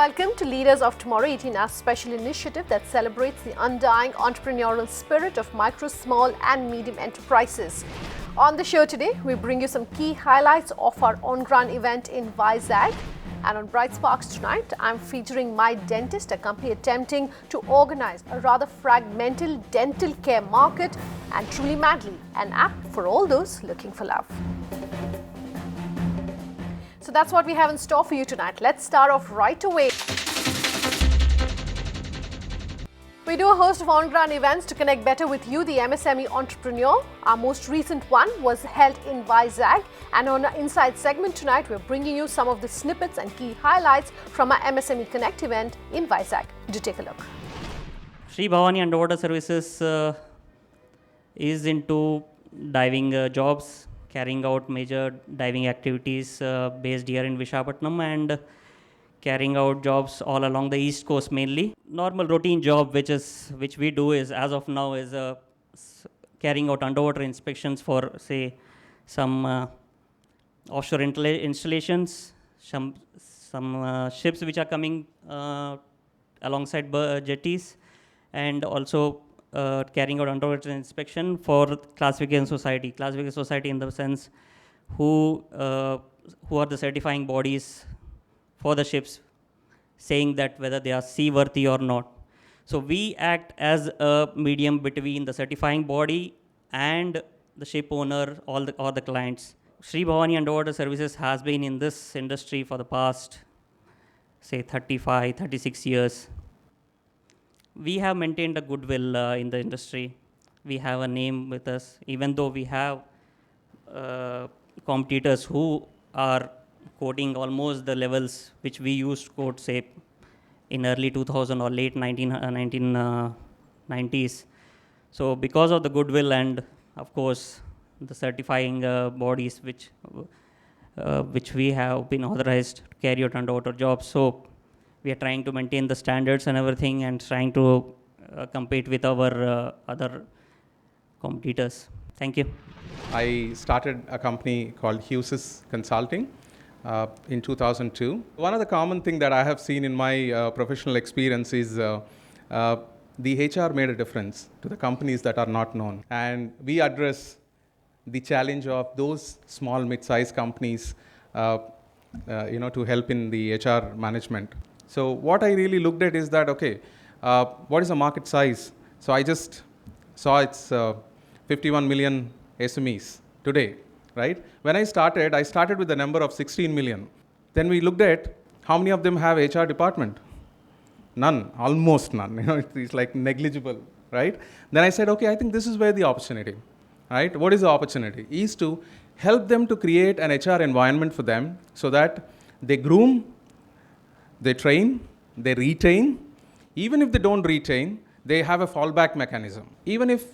welcome to Leaders of Tomorrow 18, our special initiative that celebrates the undying entrepreneurial spirit of micro, small and medium enterprises. On the show today, we bring you some key highlights of our on-ground event in Vizag. And on Bright Sparks tonight, I'm featuring My Dentist, a company attempting to organize a rather fragmented dental care market, and Truly Madly, an app for all those looking for love. So that's what we have in store for you tonight. Let's start off right away. We do a host of on-ground events to connect better with you, the MSME entrepreneur. Our most recent one was held in Vizag, and on our Inside segment tonight, we're bringing you some of the snippets and key highlights from our MSME Connect event in Vizag. Do take a look. Sri Bhavani Underwater Services is into diving jobs, carrying out major diving activities based here in Visakhapatnam and carrying out jobs all along the east coast mainly. Normal routine job which we do is, as of now, is carrying out underwater inspections for, say, some offshore installations, some ships which are coming alongside jetties, and also carrying out underwater inspection for classification society. Classification society in the sense who are the certifying bodies for the ships, saying that whether they are seaworthy or not. So we act as a medium between the certifying body and the ship owner or the clients. Sri Bhavani Underwater Services has been in this industry for the past, say, 36 years. We have maintained a goodwill in the industry. We have a name with us, even though we have competitors who are quoting almost the levels which we used to quote, say, in early 2000 or late 1990s. So because of the goodwill and, of course, the certifying bodies which we have been authorized to carry out underwater jobs, so we are trying to maintain the standards and everything and trying to compete with our other competitors. Thank you. I started a company called Hughes Consulting in 2002. One of the common thing that I have seen in my professional experience is the HR made a difference to the companies that are not known. And we address the challenge of those small mid-sized companies to help in the HR management. So what I really looked at is that, okay, what is the market size? So I just saw it's 51 million SMEs today, right? When I started with the number of 16 million. Then we looked at how many of them have HR department? None, almost none. It's like negligible, right? Then I said, okay, I think this is where the opportunity, right? What is the opportunity? Is to help them to create an HR environment for them so that they groom, they train, they retain. Even if they don't retain, they have a fallback mechanism. Even if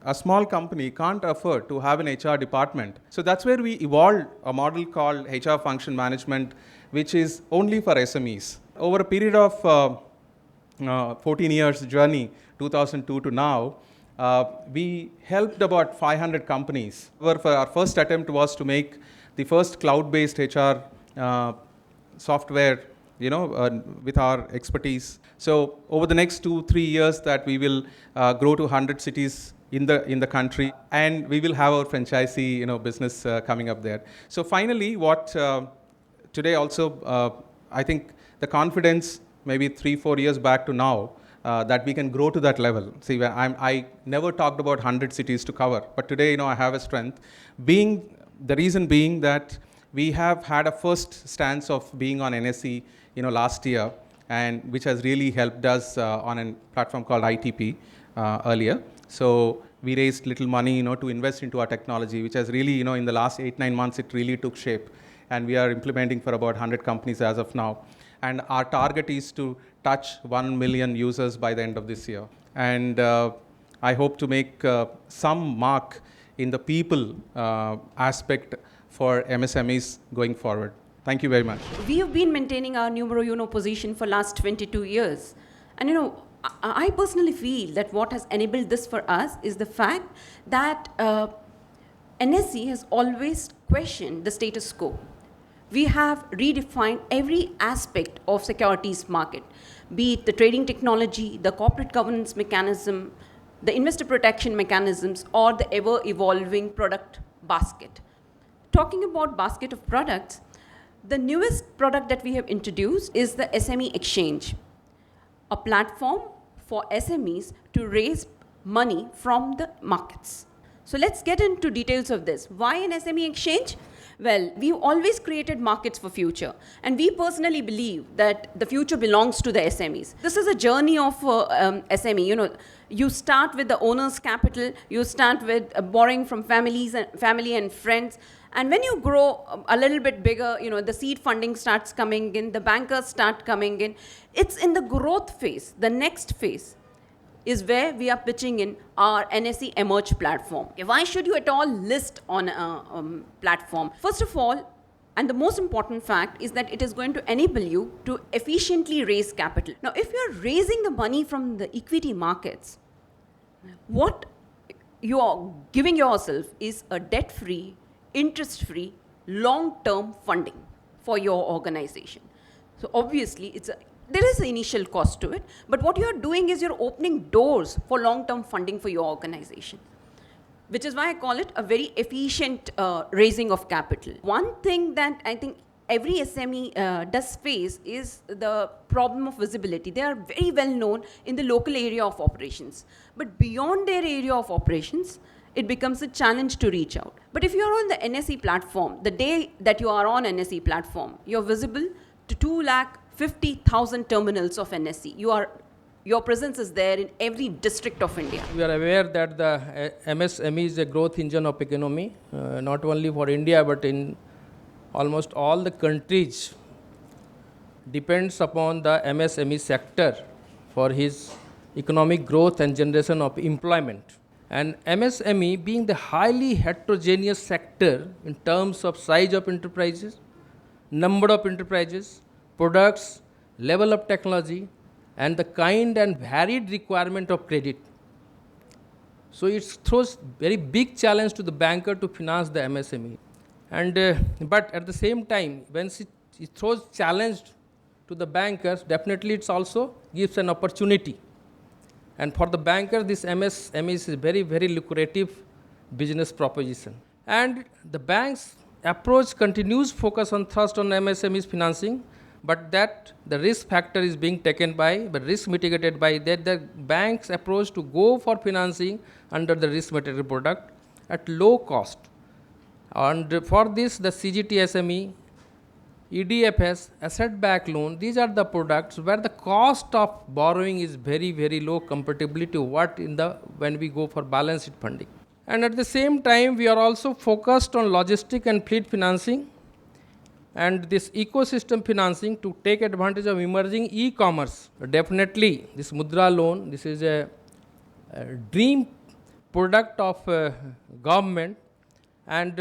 a small company can't afford to have an HR department. So that's where we evolved a model called HR function management, which is only for SMEs. Over a period of 14 years journey, 2002 to now, we helped about 500 companies. Our first attempt was to make the first cloud-based HR software, with our expertise. So over the next 2-3 years that we will grow to 100 cities in the country, and we will have our franchisee, business coming up there. So finally, what today also, I think the confidence maybe 3-4 years back to now, that we can grow to that level. See, I never talked about 100 cities to cover, but today, I have a strength. The reason being that we have had a first stance of being on NSE, last year, and which has really helped us on a platform called ITP earlier. So we raised little money, to invest into our technology, which has really, in the last 8-9 months, it really took shape. And we are implementing for about 100 companies as of now. And our target is to touch 1 million users by the end of this year. And I hope to make some mark in the people aspect for MSMEs going forward. Thank you very much. We have been maintaining our numero uno position for last 22 years. And I personally feel that what has enabled this for us is the fact that NSE has always questioned the status quo. we have redefined every aspect of securities market, be it the trading technology, the corporate governance mechanism, the investor protection mechanisms, or the ever-evolving product basket. Talking about basket of products, the newest product that we have introduced is the SME Exchange, a platform for SMEs to raise money from the markets. So let's get into details of this. Why an SME Exchange? Well, we've always created markets for future, and we personally believe that the future belongs to the SMEs. This is a journey of SME. You start with the owner's capital, you start with borrowing from family and friends, and when you grow a little bit bigger, the seed funding starts coming in, the bankers start coming in. It's in the growth phase, the next phase is where we are pitching in our NSE Emerge platform. Why should you at all list on a platform? First of all, and the most important fact is that it is going to enable you to efficiently raise capital. Now, if you're raising the money from the equity markets, what you are giving yourself is a debt-free, interest-free, long-term funding for your organization. So obviously, there is an initial cost to it, but what you're doing is you're opening doors for long-term funding for your organization, which is why I call it a very efficient raising of capital. One thing that I think every SME does face is the problem of visibility. They are very well known in the local area of operations, but beyond their area of operations, it becomes a challenge to reach out. But if you're on the NSE platform, the day that you are on NSE platform, you're visible to 250,000 terminals of NSE. Your presence is there in every district of India. We are aware that the MSME is a growth engine of economy, not only for India but in almost all the countries depends upon the MSME sector for his economic growth and generation of employment. And MSME being the highly heterogeneous sector in terms of size of enterprises, number of enterprises, products, level of technology, and the kind and varied requirement of credit. So it throws very big challenge to the banker to finance the MSME. And but at the same time, when it throws challenge to the bankers, definitely it also gives an opportunity. And for the banker, this MSME is a very, very lucrative business proposition. And the bank's approach continues focus on thrust on MSME's financing, but that the risk factor is being taken by, but risk mitigated by that the bank's approach to go for financing under the risk mitigated product at low cost. And for this, the CGT SME, EDFS, asset-backed loan, these are the products where the cost of borrowing is very, very low comparatively to what when we go for balance sheet funding. And at the same time, we are also focused on logistic and fleet financing and this ecosystem financing to take advantage of emerging e-commerce. Definitely, this Mudra loan, this is a dream product of government, and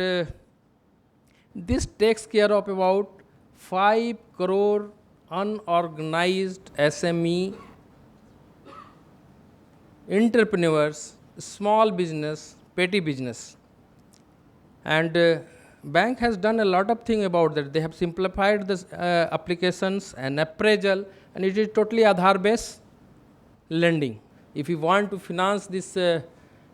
this takes care of about 5 crore unorganized SME entrepreneurs, small business, petty business. And bank has done a lot of things about that. They have simplified the applications and appraisal, and it is totally Aadhaar based lending. If you want to finance this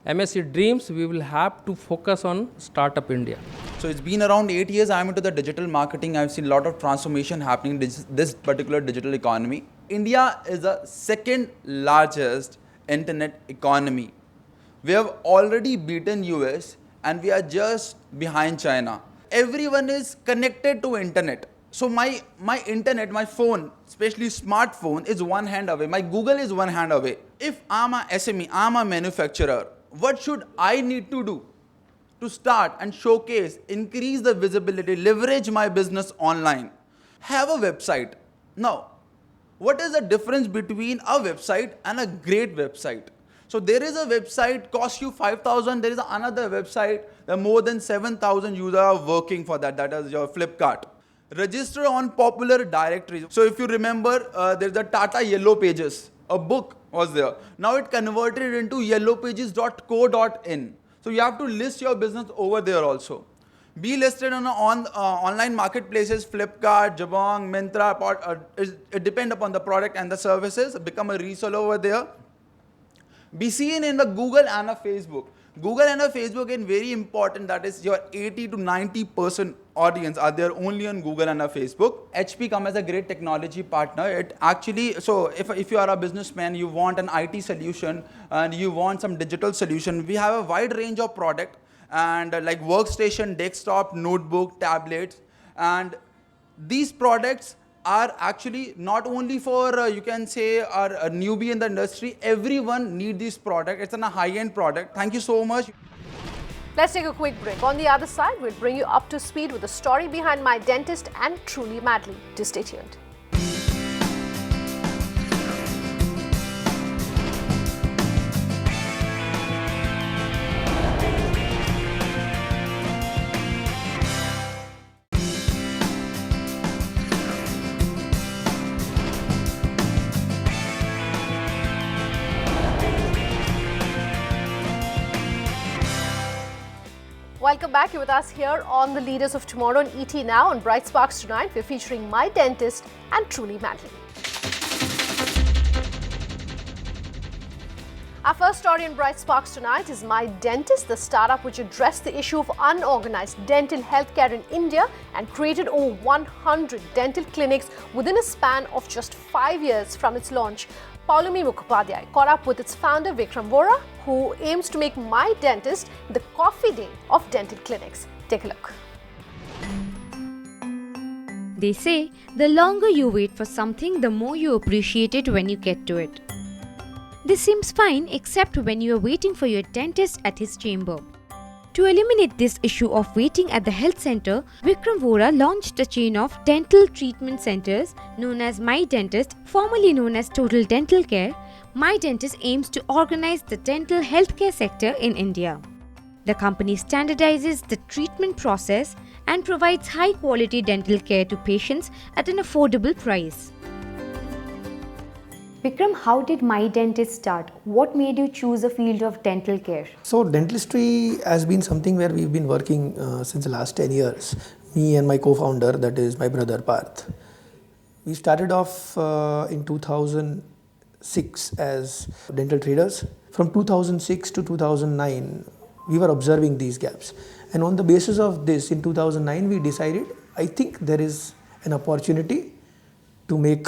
MSC dreams, we will have to focus on Startup India. So it's been around 8 years I'm into the digital marketing. I've seen a lot of transformation happening in this particular digital economy. India is the second largest internet economy. We have already beaten US and we are just behind China. Everyone is connected to internet. So my internet, my phone, especially smartphone, is one hand away. My Google is one hand away. If I'm a SME, I'm a manufacturer, what should I need to do to start and showcase, increase the visibility, leverage my business online? Have a website. Now, what is the difference between a website and a great website? So there is a website, costs you 5,000. There is another website, there are more than 7,000 users are working for that. That is your Flipkart. Register on popular directories. So if you remember, there's the Tata Yellow Pages. A book was there. Now it converted into yellowpages.co.in. So you have to list your business over there also. be listed on online marketplaces, Flipkart, Jabong, Myntra. It depends upon the product and the services. Become a reseller over there. Be seen in the Google and a Facebook. Google and a Facebook is very important. That is your 80 to 90% audience are there only on Google and a Facebook. HP come as a great technology partner. It actually, so if you are a businessman, you want an IT solution and you want some digital solution, we have a wide range of product and like workstation, desktop, notebook, tablets, and these products are actually not only for you can say a newbie in the industry. Everyone need this product. It's a high-end product. Thank you so much. Let's take a quick break. On the other side, we'll bring you up to speed with the story behind My Dentist and Truly Madly. Do stay tuned. Welcome back. You're with us here on the Leaders of Tomorrow on ET Now. On Bright Sparks tonight, we're featuring My Dentist and Truly Madly. Our first story in Bright Sparks tonight is My Dentist, the startup which addressed the issue of unorganized dental healthcare in India and created over 100 dental clinics within a span of just 5 years from its launch. Paulumi Mukhopadhyay caught up with its founder Vikram Vora, who aims to make My Dentist the coffee day of dental clinics. Take a look. They say the longer you wait for something, the more you appreciate it when you get to it. This seems fine except when you are waiting for your dentist at his chamber. To eliminate this issue of waiting at the health center, Vikram Vora launched a chain of dental treatment centers known as My Dentist, formerly known as Total Dental Care. My Dentist aims to organize the dental healthcare sector in India. The company standardizes the treatment process and provides high-quality dental care to patients at an affordable price. Vikram, how did My Dentist start? What made you choose a field of dental care? So dentistry has been something where we've been working since the last 10 years. Me and my co-founder, that is my brother Parth. We started off in 2006 as dental traders. From 2006 to 2009, we were observing these gaps. And on the basis of this, in 2009, we decided, I think there is an opportunity to make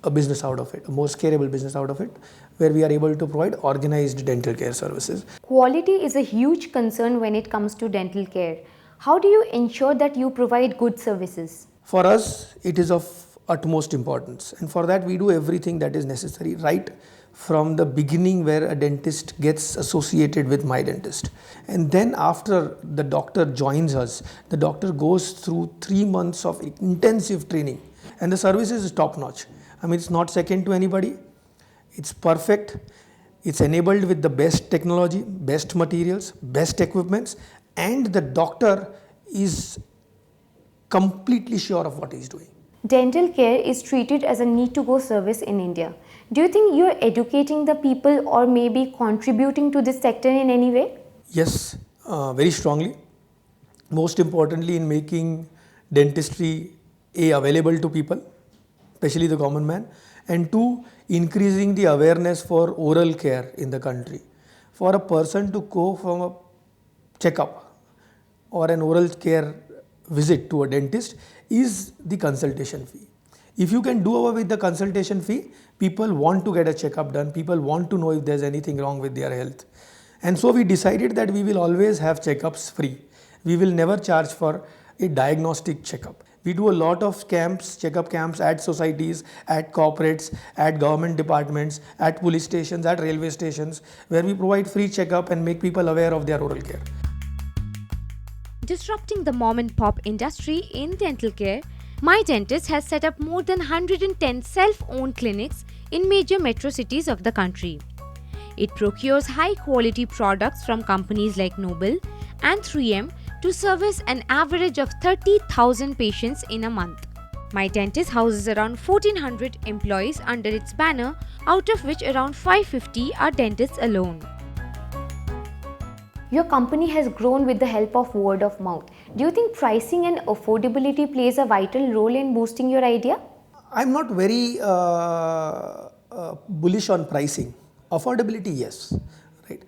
a business out of it, a more scalable business out of it, where we are able to provide organized dental care services. Quality is a huge concern when it comes to dental care. How do you ensure that you provide good services? For us, it is of utmost importance, and for that we do everything that is necessary, right from the beginning where a dentist gets associated with My Dentist. And then after the doctor joins us, the doctor goes through 3 months of intensive training, and the service is top notch. I mean, it's not second to anybody. It's perfect. It's enabled with the best technology, best materials, best equipments, and the doctor is completely sure of what he's doing. Dental care is treated as a need-to-go service in India. Do you think you're educating the people or maybe contributing to this sector in any way? Yes, very strongly. Most importantly, in making dentistry available to people, especially the common man, and 2, increasing the awareness for oral care in the country. For a person to go from a checkup or an oral care visit to a dentist is the consultation fee. If you can do away with the consultation fee, people want to get a checkup done, people want to know if there's anything wrong with their health. And so we decided that we will always have checkups free. We will never charge for a diagnostic checkup. We do a lot of camps, checkup camps at societies, at corporates, at government departments, at police stations, at railway stations, where we provide free checkup and make people aware of their oral care. Disrupting the mom and pop industry in dental care, My Dentist has set up more than 110 self-owned clinics in major metro cities of the country. It procures high-quality products from companies like Noble and 3M to service an average of 30,000 patients in a month. My Dentist houses around 1,400 employees under its banner, out of which around 550 are dentists alone. Your company has grown with the help of word of mouth. Do you think pricing and affordability plays a vital role in boosting your idea? I'm not very bullish on pricing. Affordability, yes, right.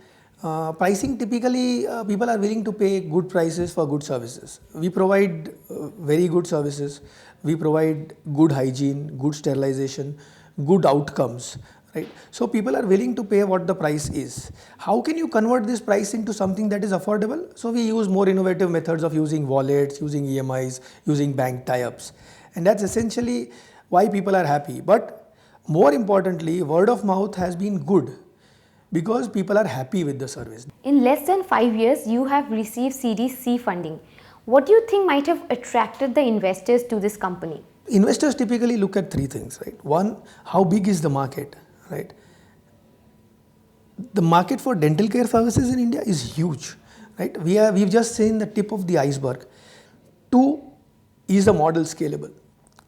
Pricing, typically people are willing to pay good prices for good services. We provide very good services. We provide good hygiene, good sterilization, good outcomes, right. So people are willing to pay what the price is. How can you convert this price into something that is affordable? So we use more innovative methods of using wallets, using EMIs, using bank tie-ups, and that's essentially why people are happy. But more importantly, word of mouth has been good because people are happy with the service. In less than 5 years, you have received Series C funding. What do you think might have attracted the investors to this company? Investors typically look at three things, right? One, how big is the market, right? The market for dental care services in India is huge, right? We've just seen the tip of the iceberg. Two, is the model scalable?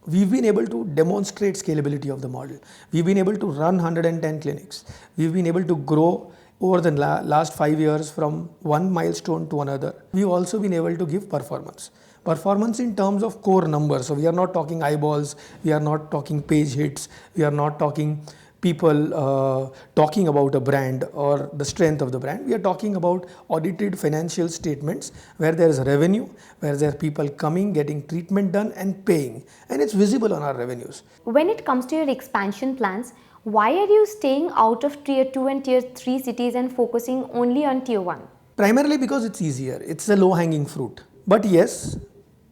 We've been able to demonstrate scalability of the model. We've been able to run 110 clinics. We've been able to grow over the last 5 years from one milestone to another. We've also been able to give performance. Performance in terms of core numbers. So we are not talking eyeballs, we are not talking page hits, we are not talking people talking about a brand or the strength of the brand. We are talking about audited financial statements where there is revenue, where there are people coming, getting treatment done and paying, and it's visible on our revenues. When it comes to your expansion plans, why are you staying out of Tier 2 and Tier 3 cities and focusing only on Tier 1? Primarily because it's easier, it's a low-hanging fruit. But yes,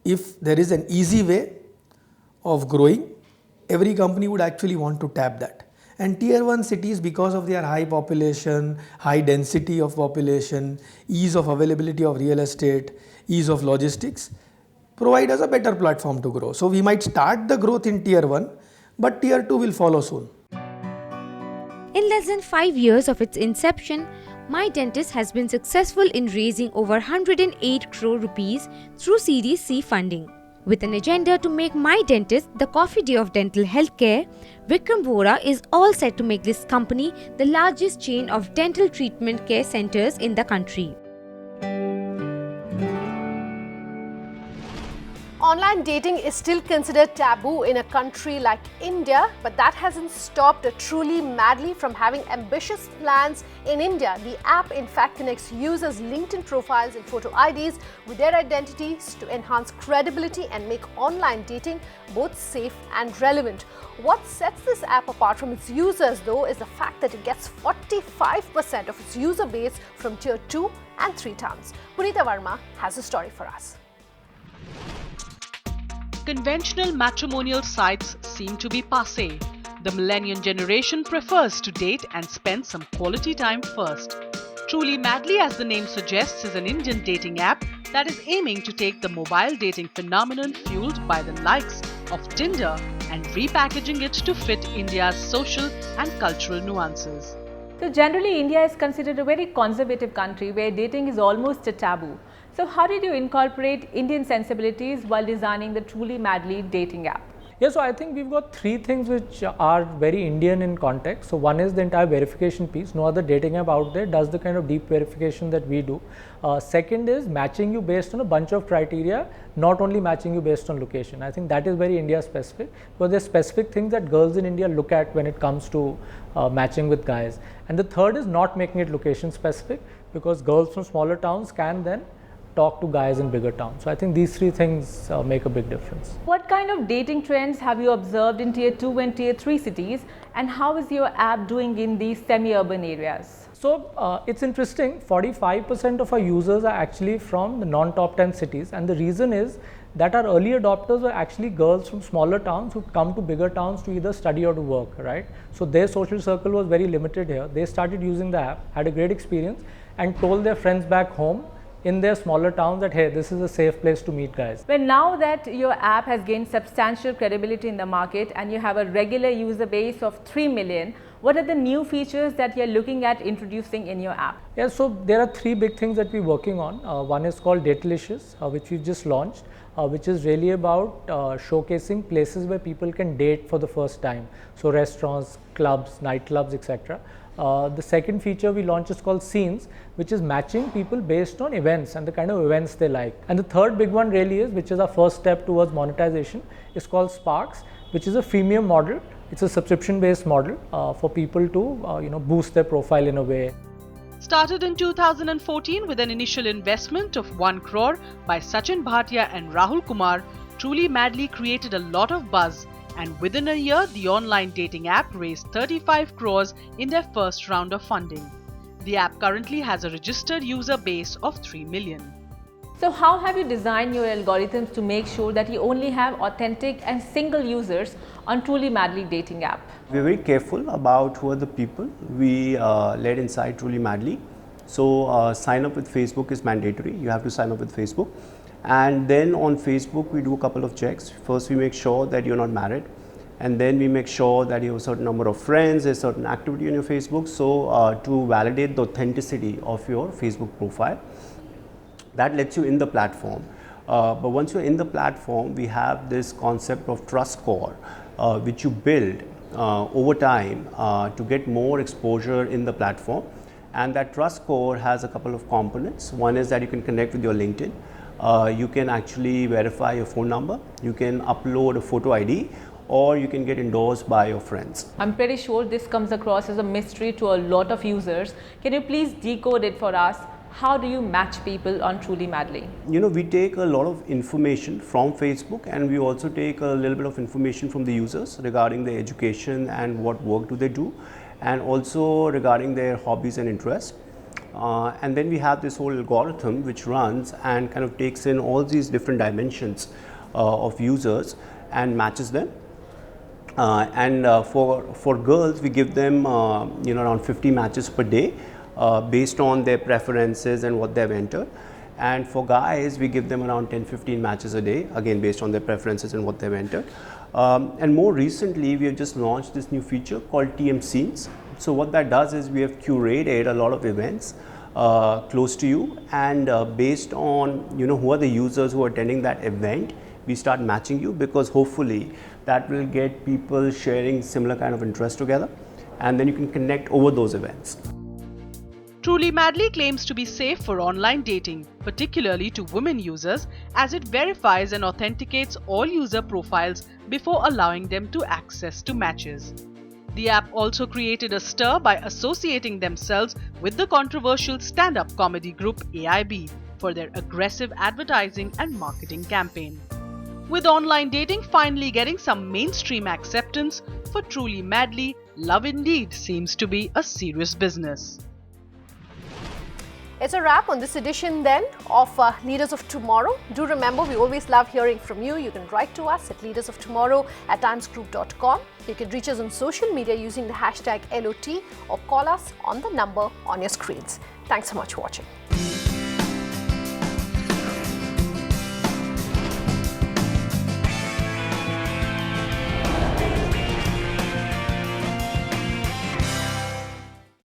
if there is an easy way of growing, every company would actually want to tap that. And Tier 1 cities, because of their high population, high density of population, ease of availability of real estate, ease of logistics, provide us a better platform to grow. So we might start the growth in Tier 1, but Tier 2 will follow soon. In less than 5 years of its inception, My Dentist has been successful in raising over 108 crore rupees through Series C funding. With an agenda to make My Dentist the coffee day of dental healthcare, Vikram Vora is all set to make this company the largest chain of dental treatment care centers in the country. Online dating is still considered taboo in a country like India, but that hasn't stopped Truly Madly from having ambitious plans in India. The app in fact connects users' LinkedIn profiles and photo IDs with their identities to enhance credibility and make online dating both safe and relevant. What sets this app apart from its users, though, is the fact that it gets 45% of its user base from Tier 2 and 3 towns. Punita Verma has a story for us. Conventional matrimonial sites seem to be passé. The millennial generation prefers to date and spend some quality time first. Truly Madly, as the name suggests, is an Indian dating app that is aiming to take the mobile dating phenomenon fueled by the likes of Tinder and repackaging it to fit India's social and cultural nuances. So generally, India is considered a very conservative country where dating is almost a taboo. So how did you incorporate Indian sensibilities while designing the Truly Madly dating app? Yeah, so I think we've got three things which are very Indian in context. So one is the entire verification piece. No other dating app out there does the kind of deep verification that we do. Second is matching you based on a bunch of criteria, not only matching you based on location. I think that is very India specific, but there's specific things that girls in India look at when it comes to matching with guys. And the third is not making it location specific, because girls from smaller towns can then talk to guys in bigger towns. So I think these three things make a big difference. What kind of dating trends have you observed in Tier 2 and Tier 3 cities, and how is your app doing in these semi-urban areas? So it's interesting, 45% of our users are actually from the non-top 10 cities, and the reason is that our early adopters were actually girls from smaller towns who come to bigger towns to either study or to work, right? So their social circle was very limited here. They started using the app, had a great experience, and told their friends back home in their smaller towns that, hey, this is a safe place to meet guys. Well, now that your app has gained substantial credibility in the market and you have a regular user base of 3 million, what are the new features that you're looking at introducing in your app? Yeah, so there are three big things that we're working on. One is called Datelicious, which we've just launched, which is really about showcasing places where people can date for the first time. So restaurants, clubs, nightclubs, etc. The second feature we launched is called Scenes, which is matching people based on events and the kind of events they like. And the third big one really is, which is our first step towards monetization, is called Sparks, which is a freemium model. It's a subscription-based model for people to boost their profile in a way. Started in 2014 with an initial investment of 1 crore by Sachin Bhatia and Rahul Kumar, Truly Madly created a lot of buzz, and within a year, the online dating app raised 35 crores in their first round of funding. The app currently has a registered user base of 3 million. So how have you designed your algorithms to make sure that you only have authentic and single users on Truly Madly dating app? We're very careful about who are the people we let inside Truly Madly. So sign up with Facebook is mandatory. You have to sign up with Facebook. And then on Facebook, we do a couple of checks. First, we make sure that you're not married. And then we make sure that you have a certain number of friends, a certain activity on your Facebook. So to validate the authenticity of your Facebook profile, that lets you in the platform. But once you're in the platform, we have this concept of trust score, which you build over time to get more exposure in the platform. And that trust score has a couple of components. One is that you can connect with your LinkedIn. You can actually verify your phone number. You can upload a photo ID, or you can get endorsed by your friends. I'm pretty sure this comes across as a mystery to a lot of users. Can you please decode it for us? How do you match people on Truly Madly? We take a lot of information from Facebook, and we also take a little bit of information from the users regarding their education and what work do they do, and also regarding their hobbies and interests. And then we have this whole algorithm which runs and kind of takes in all these different dimensions of users and matches them. For girls, we give them around 50 matches per day based on their preferences and what they've entered. And for guys, we give them around 10-15 matches a day, again based on their preferences and what they've entered. And more recently, we have just launched this new feature called TM Scenes. So what that does is we have curated a lot of events close to you, and based on who are the users who are attending that event, we start matching you, because hopefully that will get people sharing similar kind of interest together, and then you can connect over those events. Truly Madly claims to be safe for online dating, particularly to women users, as it verifies and authenticates all user profiles before allowing them to access to matches. The app also created a stir by associating themselves with the controversial stand-up comedy group AIB for their aggressive advertising and marketing campaign. With online dating finally getting some mainstream acceptance, for Truly Madly, love indeed seems to be a serious business. It's a wrap on this edition then of Leaders of Tomorrow. Do remember, we always love hearing from you. You can write to us at leadersoftomorrow@timesgroup.com. You can reach us on social media using the hashtag LOT, or call us on the number on your screens. Thanks so much for watching.